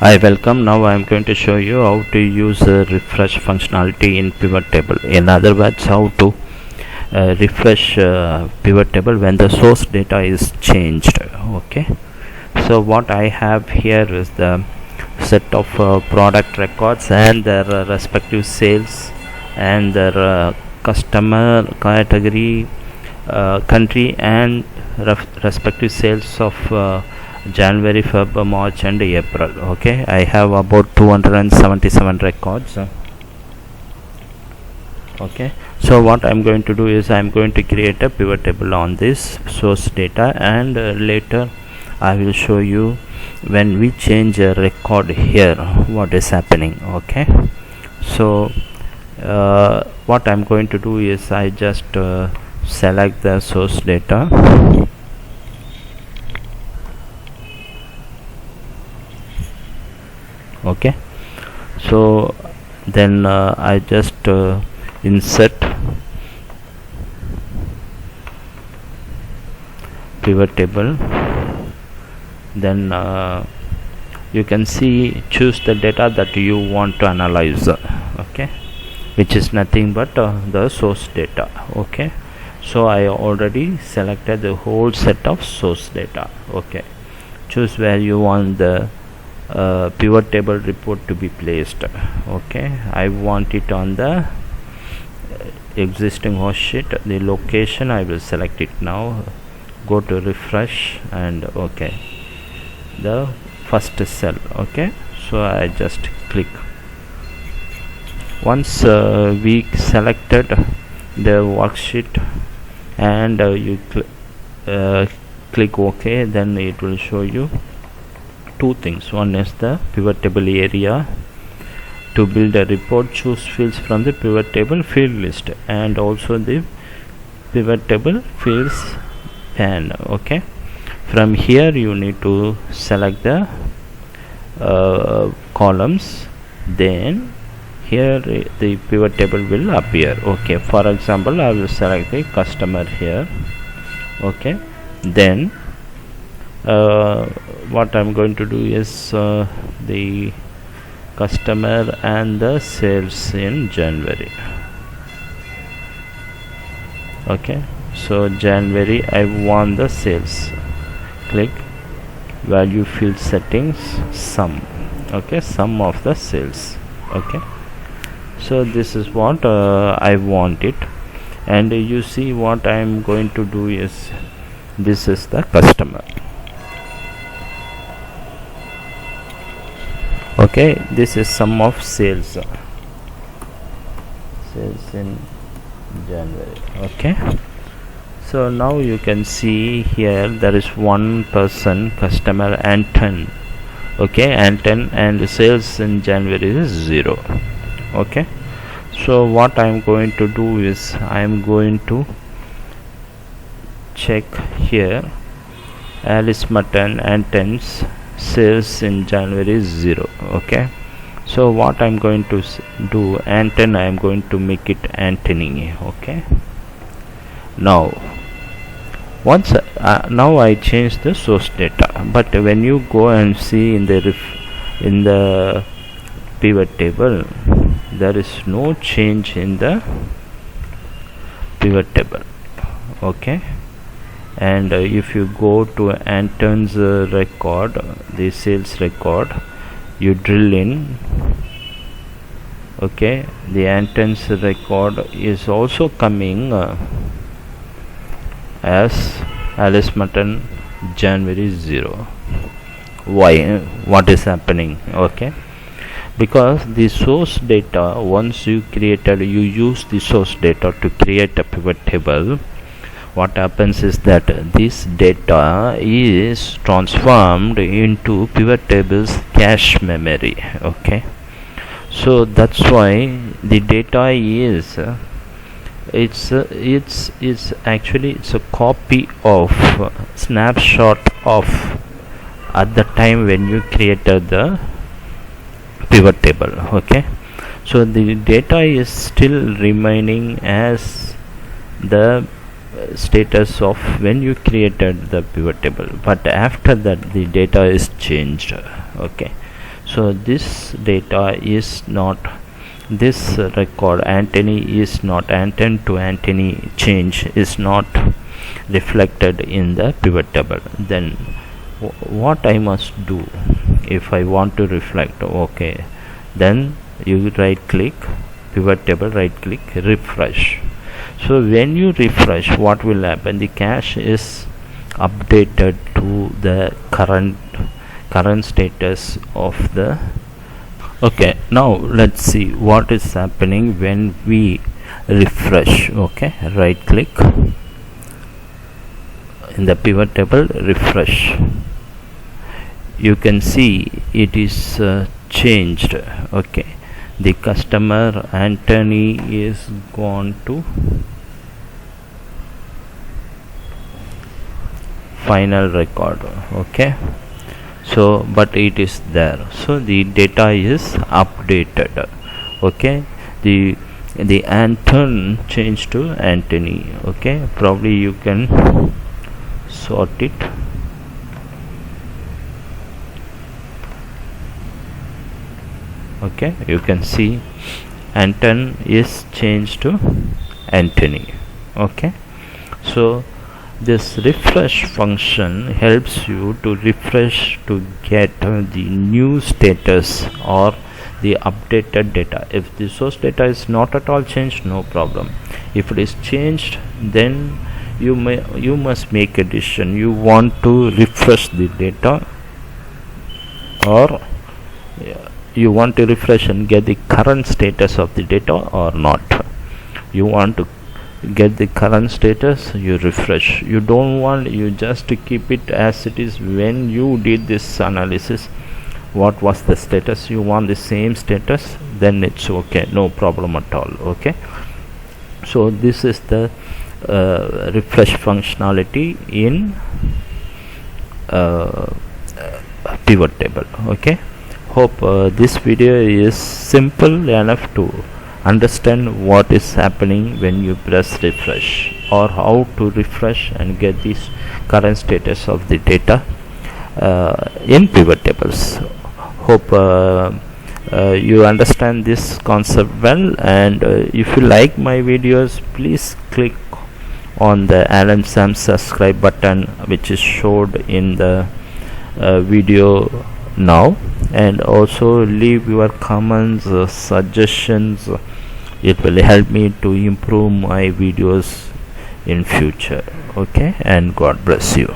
Hi, welcome. Now I am going to show you how to use refresh functionality in pivot table. In other words, how to refresh pivot table when the source data is changed. Okay. So what I have here is the set of product records and their respective sales and their customer category, country, and respective sales of January, Feb, March and April. Okay, I have about 277 records. Okay, so what I'm going to do is I'm going to create a pivot table on this source data, and later I will show you when we change a record here what is happening. Okay, so what I'm going to do is I just select the source data. Okay, so then I just insert pivot table, then you can see choose the data that you want to analyze, okay, which is nothing but the source data. Okay, so I already selected the whole set of source data. Okay, choose where you want the pivot table report to be placed. Okay, I want it on the existing host sheet. The location I will select it now, go to refresh, and okay, the first cell. Okay, so I just click. Once we selected the worksheet and you click OK, then it will show you two things. One is the pivot table area. To build a report, choose fields from the pivot table field list and also the pivot table fields pane. Okay, from here you need to select the columns, then here the pivot table will appear. Okay, for example, I will select the customer here. Okay, then what I'm going to do is the customer and the sales in January. Okay, so January I want the sales. Click value field settings, sum. Okay, sum of the sales. Okay, so this is what I want it, and you see what I am going to do is this is the customer. Okay, this is sum of sales in January. Okay, so now you can see here there is one person customer and 10. Okay, and 10, and sales in January is 0. Okay, so what I am going to do is I am going to check here Alice Mutton and 10's sales in January is 0. Okay, so what I'm going to do, Anton, I am going to make it Anthony. Okay, now once now I change the source data, but when you go and see in the pivot table, there is no change in the pivot table. Okay, and if you go to Anton's record, the sales record, you drill in. Okay, the Anton's record is also coming as Alice Mutton January 0. Why? What is happening? Okay, because the source data, once you use the source data to create a pivot table, what happens is that this data is transformed into pivot table's cache memory. Okay, so that's why the data is it's actually it's a copy of snapshot of at the time when you created the pivot table. Okay, so the data is still remaining as the status of when you created the pivot table, but after that the data is changed. Okay, So this data is not, this record Antony is not, Anton to Antony change is not reflected in the pivot table. Then what I must do if I want to reflect? Okay, then you right click pivot table, right click, refresh. So when you refresh, what will happen? The cache is updated to the current status of the. Okay, now let's see what is happening when we refresh. Okay, right click in the pivot table, refresh. You can see it is changed. Okay, the customer Anthony is gone to final record. Okay, so but it is there, so the data is updated. Okay, the Anton changed to Anthony. Okay, probably you can sort it. Okay, you can see Anton is changed to Anthony. Okay, so this refresh function helps you to refresh to get the new status or the updated data. If the source data is not at all changed, no problem. If it is changed, then you must make a decision. You want to refresh the data, or you want to refresh and get the current status of the data or not. You want to get the current status, you refresh. You don't want, you just to keep it as it is. When you did this analysis, what was the status, you want the same status, then it's okay, no problem at all. Okay, so this is the refresh functionality in pivot table. Okay, hope this video is simple enough to understand what is happening when you press refresh, or how to refresh and get this current status of the data in pivot tables. Hope you understand this concept well, and if you like my videos, please click on the Alan Sam subscribe button, which is showed in the video now, and also leave your comments, suggestions. It will help me to improve my videos in future. Okay, and God bless you.